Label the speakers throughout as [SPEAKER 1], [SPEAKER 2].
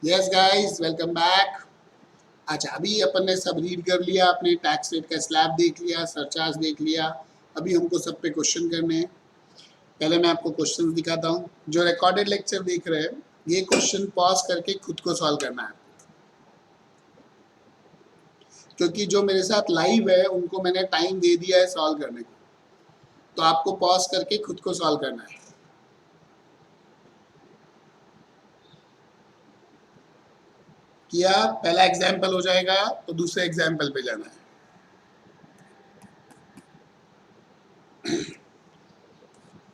[SPEAKER 1] Yes guys, welcome back. अच्छा, अभी अपन ने सब रीड कर लिया, अपने टैक्स रेट का स्लैब देख लिया, सरचार्ज देख लिया। अभी हमको सब पे क्वेश्चन करने हैं। पहले मैं आपको क्वेश्चन दिखाता हूँ। जो रिकॉर्डेड लेक्चर देख रहे हैं, ये क्वेश्चन पॉज करके खुद को सॉल्व करना है, क्योंकि जो मेरे साथ लाइव है उनको मैंने टाइम दे दिया है सॉल्व करने को, तो आपको पॉज करके खुद को सॉल्व करना है। किया, पहला एग्जाम्पल हो जाएगा तो दूसरे एग्जाम्पल पे जाना है।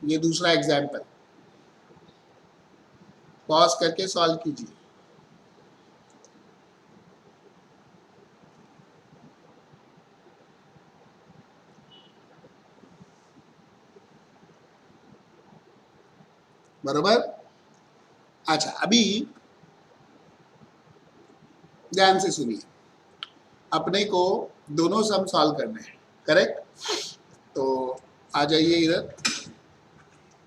[SPEAKER 1] ये दूसरा एग्जाम्पल, पॉज करके सॉल्व कीजिए। बरोबर। अच्छा, अभी ध्यान से सुनिए। अपने को दोनों सम सॉल्व करने हैं, करेक्ट? तो आ जाइए इधर।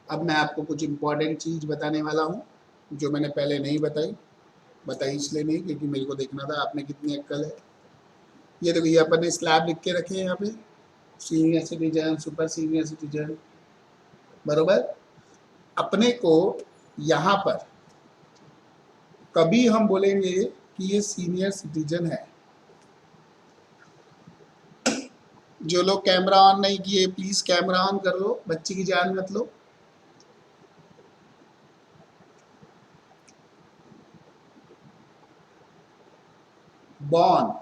[SPEAKER 1] अब मैं आपको कुछ इंपॉर्टेंट चीज बताने वाला हूँ जो मैंने पहले नहीं बताई इसलिए नहीं क्योंकि मेरे को देखना था आपने कितनी अक्ल है। ये देखो, ये अपन ने स्लैब लिख के रखे हैं यहाँ पे, senior citizen, super senior citizen. बरोबर। अपने को यहाँ पर कभी हम बोलेंगे कि ये सीनियर सिटीजन है। जो लोग कैमरा ऑन नहीं किए, प्लीज कैमरा ऑन कर लो, बच्ची की जान मत लो। बॉर्न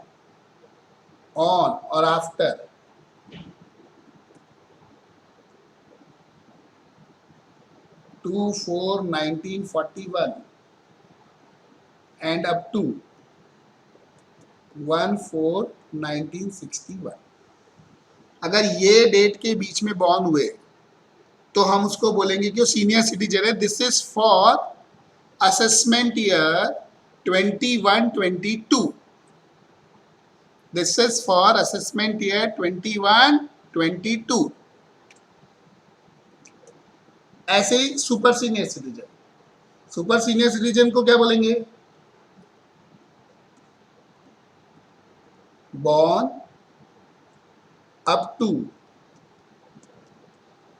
[SPEAKER 1] ऑन और आफ्टर 2/4/1941 and up to 1/4/1961। अगर ये डेट के बीच में बॉर्न हुए तो हम उसको बोलेंगे कि वो सीनियर सिटीजन है। This is for assessment year 21-22। This is for assessment year 21-22। ऐसे ही super senior citizen, super senior citizen को क्या बोलेंगे? बॉर्न अप टू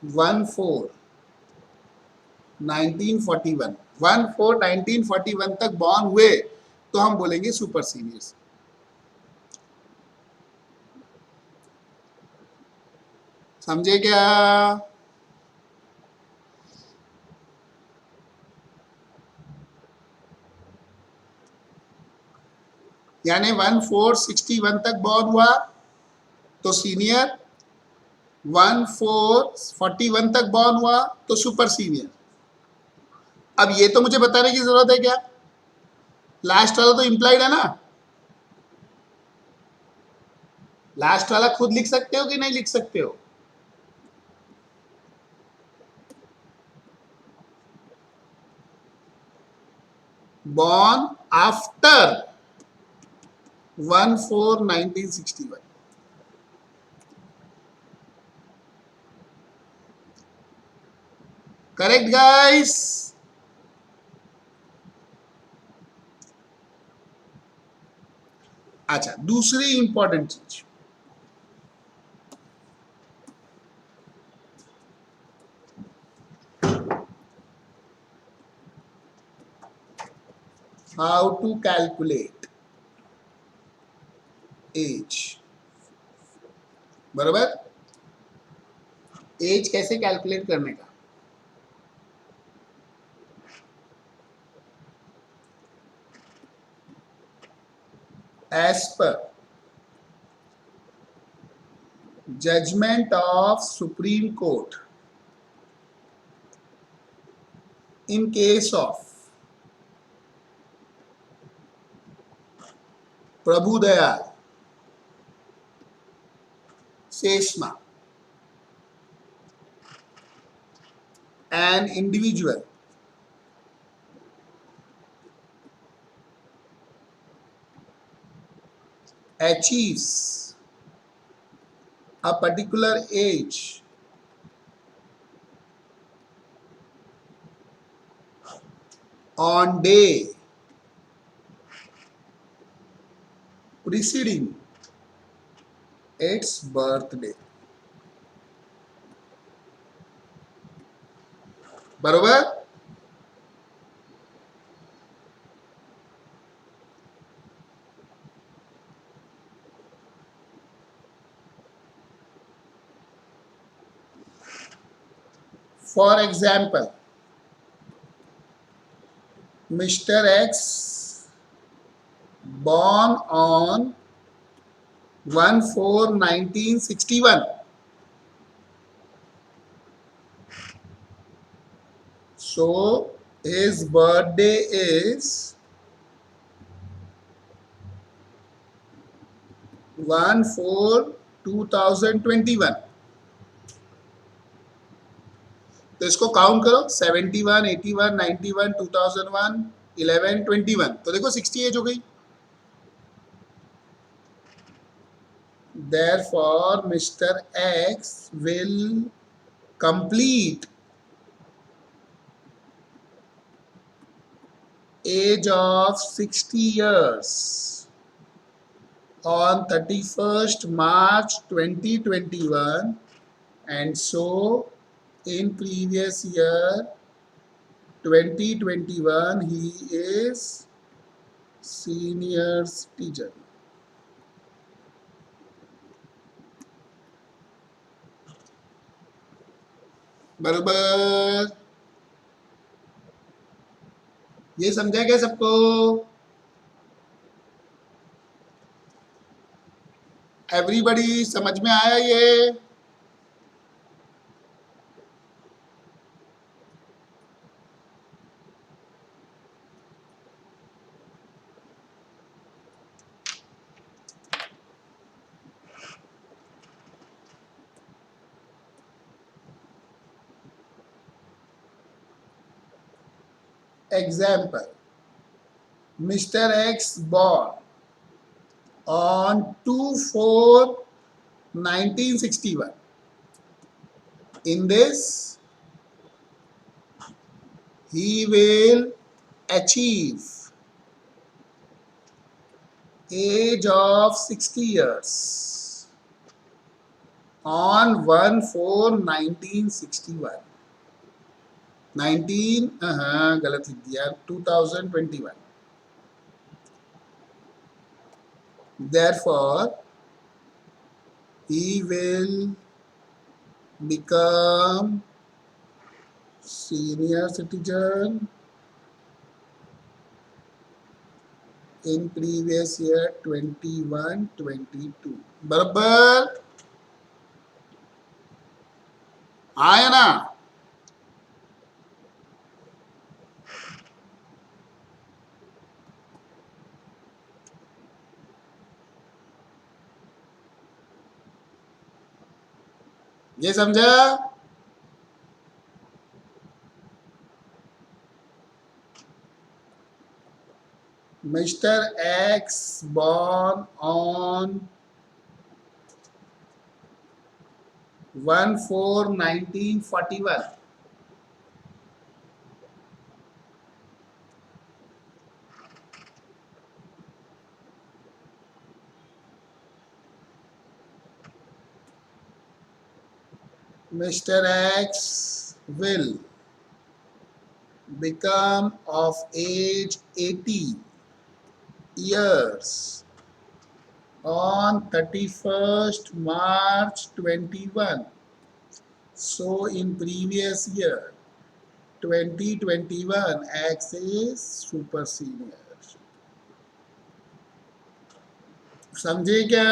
[SPEAKER 1] 1/4/1941, 1/4/1941 तक बॉर्न हुए तो हम बोलेंगे सुपर सीनियर्स। समझे क्या? यानी 1/4/61 तक बॉर्न हुआ तो सीनियर, 1/4/41 तक बॉर्न हुआ तो सुपर सीनियर। अब ये तो मुझे बताने की जरूरत है क्या? लास्ट वाला तो इंप्लाइड है ना। लास्ट वाला खुद लिख सकते हो कि नहीं लिख सकते हो? Born after 1/4/1961। Correct guys? अच्छा, दूसरी इंपॉर्टेंट चीज, हाउ टू कैलकुलेट एज। बराबर। एज कैसे कैलकुलेट करने का? एज पर judgement of supreme court in case of Prabhu Dayal Seshma, an individual achieves a particular age on day preceding its birthday. बरोबर. For example, Mr. X born on 1/4/1961. So his birthday is 1/4/2021. तो इसको count करो 71, 81, 91, 2001, 11, 21. तो देखो 60 as हो गई. Therefore, Mr. X will complete age of 60 years on 31st March 2021, and so in previous year 2021 he is senior citizen. बराबर. ये समझा क्या सबको? एवरीबडी समझ में आया ये? Example, Mr. X born on 2/4/1961. In this, he will achieve age of 60 years on 1/4/1961. गलत लिख दिया, 2021. Therefore, he will become senior citizen in previous year 21-22. बराबर आया ना? ये समझा? Mr. X born on 1/4/1941. Mr. X will become of age 80 years on 31st March 21. So in previous year 2021, X is super senior. समझे क्या?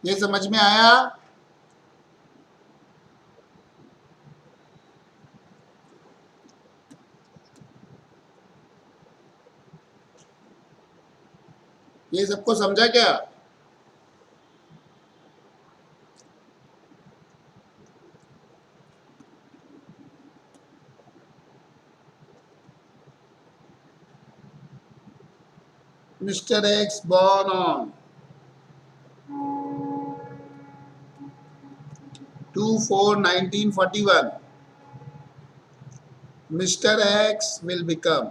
[SPEAKER 1] ये समझ में आया? ये सबको समझा क्या? Mr. X born on 2/4/1941. Mr. X will become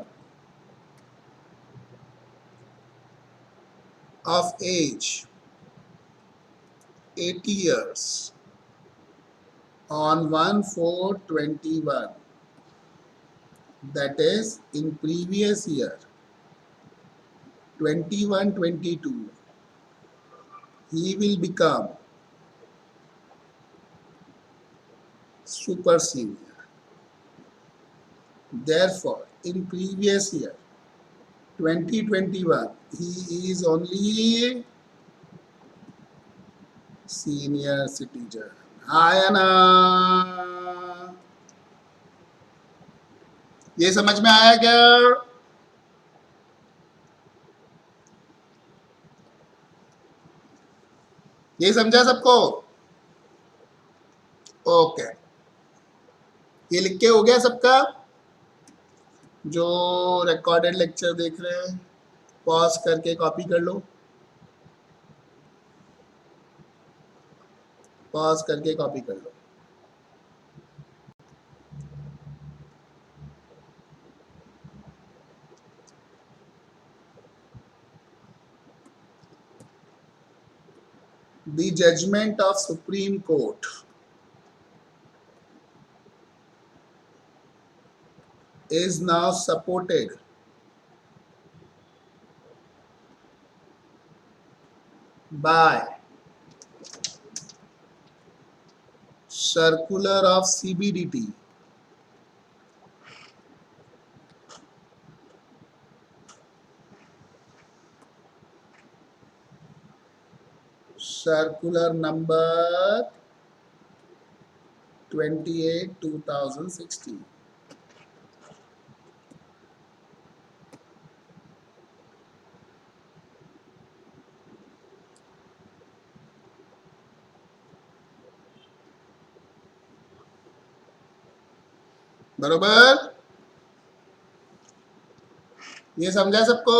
[SPEAKER 1] of age 80 years on 1/4/21, that is in previous year 21-22, he will become super senior. Therefore, in previous year 2021, he is only senior citizen. आया ना? ये समझ में आया क्या? ये समझा सबको? ओके, ये लिख के हो गया सबका? जो रिकॉर्डेड लेक्चर देख रहे हैं पॉज करके कॉपी कर लो, पॉज करके कॉपी कर लो। The judgment of Supreme Court is now supported by circular of CBDT circular number 28/2016. बरोबर? ये समझा सबको?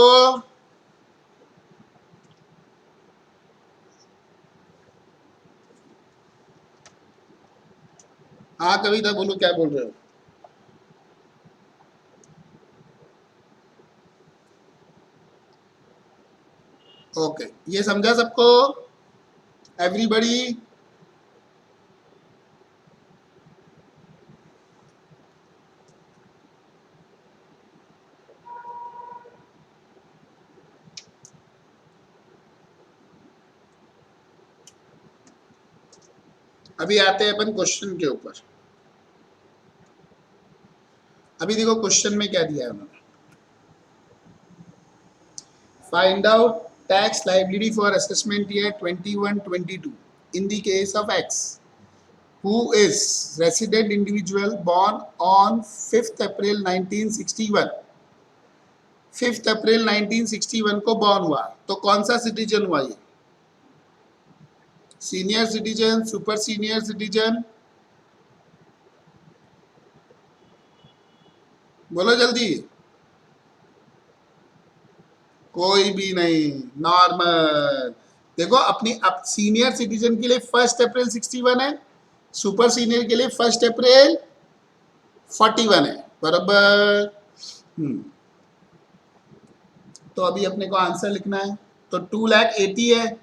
[SPEAKER 1] हाँ कविता बोलो, क्या बोल रहे हो? ओके, ये समझा सबको? एवरीबॉडी? अभी आते हैं अपन क्वेश्चन के ऊपर। अभी देखो क्वेश्चन में क्या दिया है उन्होंने। Find out tax liability for assessment year 21-22 in the case of X, who is resident individual born on 5th April 1961। 5th अप्रैल 1961 को बॉर्न हुआ, तो कौन सा सिटीजन हुआ ये? Senior citizen, super senior citizen? बोलो जल्दी। कोई भी नहीं, नॉर्मल। देखो अपनी अब सीनियर सिटीजन के लिए 1 अप्रैल 61 है, सुपर सीनियर के लिए 1 अप्रैल 41 है। बराबर। तो अभी अपने को आंसर लिखना है। तो 2,80,000 है,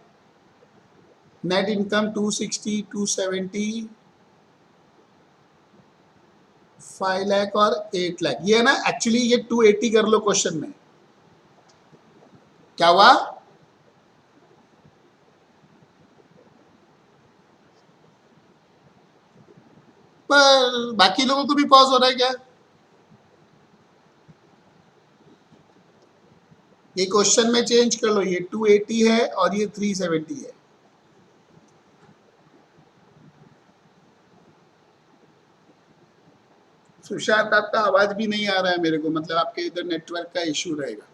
[SPEAKER 1] नेट इनकम 260, 270, 5 लाख और 8 लाख। ये है ना, एक्चुअली ये 280 कर लो क्वेश्चन में। क्या हुआ? पर बाकी लोगों को भी पॉज हो रहा है क्या? ये क्वेश्चन में चेंज कर लो, ये 280 है और ये 370 है। सुशांत आपका आवाज भी नहीं आ रहा है मेरे को, मतलब आपके इधर नेटवर्क का इशू रहेगा।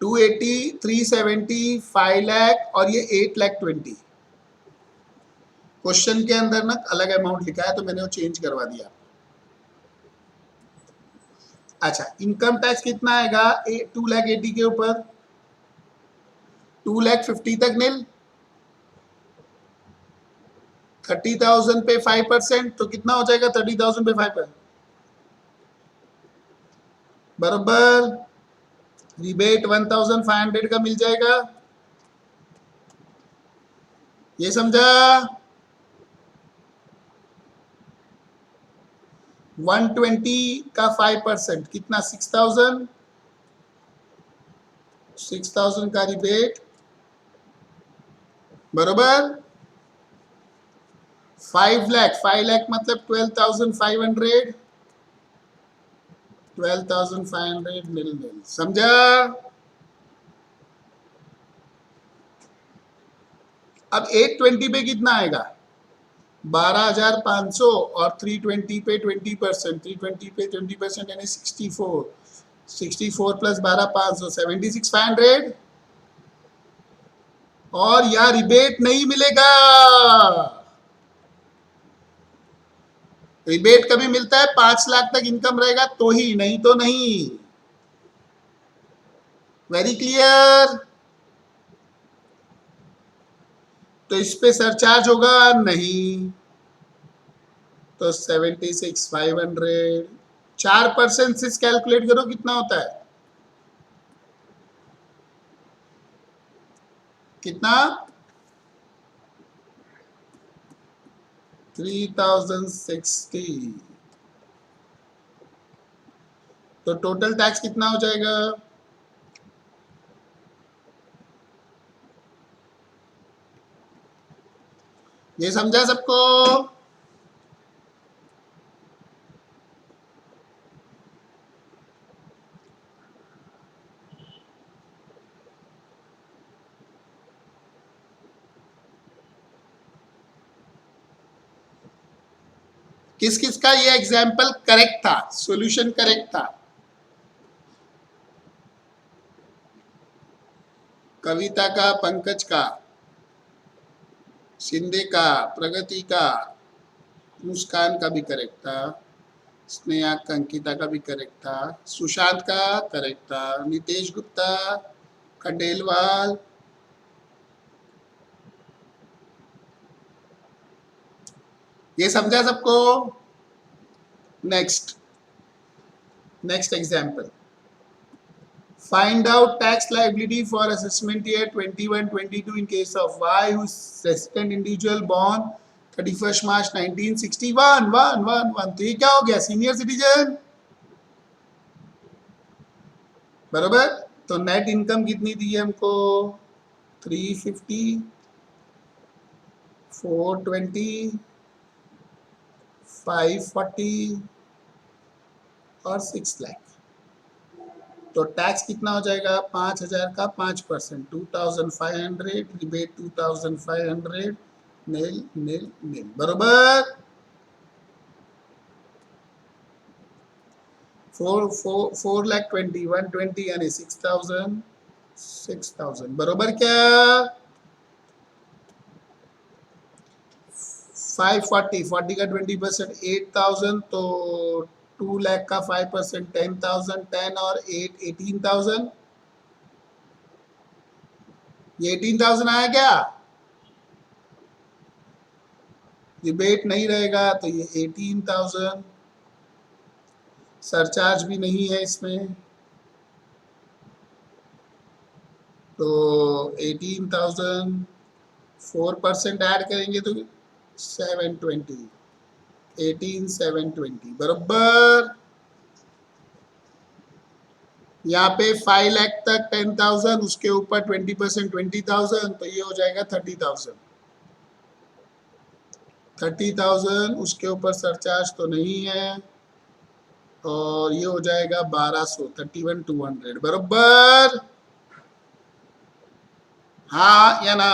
[SPEAKER 1] 280, 370, 5 लाख और ये 8,20,000। क्वेश्चन के अंदर ना अलग अमाउंट लिखा है तो मैंने वो चेंज करवा दिया। अच्छा, इनकम टैक्स कितना आएगा 2,80,000 के ऊपर? 2,50,000 तक नील, 30,000 पे 5%, तो कितना हो जाएगा 30,000 पे 5%? बराबर। रिबेट 1500 का मिल जाएगा, ये समझा। 120 का 5% कितना, 6000, 6000 का रिबेट, बरोबर। 5 लाख मतलब 12,500, 12,500 मिल, समझा। अब 820 पे कितना आएगा, 12,500 और 320 पे 20%, 320 पे 20% यानी 64, 64 प्लस 12,500 76,500। और यहाँ रिबेट नहीं मिलेगा, रिबेट कभी मिलता है 5 लाख तक इनकम रहेगा तो ही, नहीं तो नहीं। Very clear. तो इस पे सरचार्ज होगा नहीं, तो 76,500 4% से कैलकुलेट करो कितना होता है, कितना, 3060। तो टोटल टैक्स कितना हो जाएगा, ये समझा सबको। किस किस का ये एग्जाम्पल करेक्ट था, सॉल्यूशन करेक्ट था, कविता का, पंकज का, शिंदे का, प्रगति का, मुस्कान का भी करेक्ट था, स्नेहा का, अंकिता का भी करेक्ट था, सुशांत का करेक्ट था, नितेश गुप्ता, खंडेलवाल, ये समझा सबको। Next next example, find out tax liability for assessment year 21-22 in case of Y who is resident individual born 31st March 1961 111। तो ये क्या हो गया, सीनियर सिटीजन, बराबर। तो नेट इनकम कितनी दी है हमको, 350, 420, 540 और 6 लाख। तो टैक्स कितना हो जाएगा, 5,000 का 5%, 2,500, रिबेट 2,500, नील नील नील, बरोबर। 4,20,000, 120 यानी 6,000, 6,000, बरोबर क्या। 540, 40 का 20%, 8,000, तो 2 लाख का 5%, 10,000, 10 और 8, 18,000। ये 18,000 आया क्या, रिबेट नहीं रहेगा तो ये 18,000, सरचार्ज भी नहीं है इसमें, तो 18,000, 4% ऐड करेंगे तो 720, 18,720, बराबर। यहाँ पे 5 लाख तक 10,000, उसके ऊपर 20%, 20,000, तो ये हो जाएगा 30,000, 30,000, उसके ऊपर सरचार्ज तो नहीं है, और ये हो जाएगा 1200, 31,200, बराबर। हाँ या ना,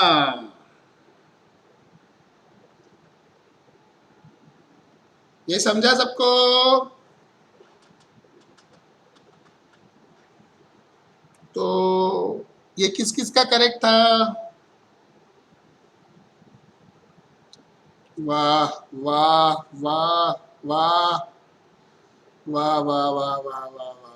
[SPEAKER 1] ये समझा सबको। तो ये किस किस का करेक्ट था, वाह वाह वाह वाह वाह वाह वाह वाह वाह वाह।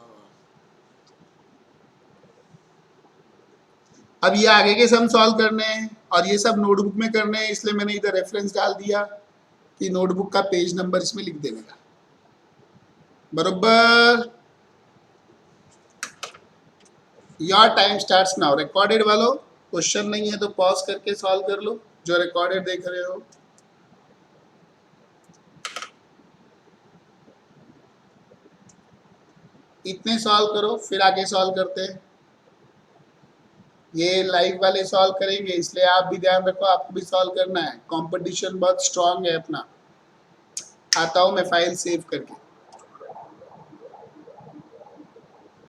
[SPEAKER 1] अब ये आगे के सम सॉल्व करने हैं और ये सब नोटबुक में करने हैं, इसलिए मैंने इधर रेफरेंस डाल दिया कि नोटबुक का पेज नंबर इसमें लिख देने का, बरोबर। Your time starts now. Recorded वालों क्वेश्चन नहीं है तो पॉज करके सॉल्व कर लो, जो रिकॉर्डेड देख रहे हो। इतने सॉल्व करो फिर आगे सॉल्व करते हैं। ये लाइव वाले सॉल्व करेंगे, इसलिए आप भी ध्यान रखो, आपको भी सॉल्व करना है। कंपटीशन बहुत स्ट्रांग है अपना। आता हूँ मैं फाइल सेव करके।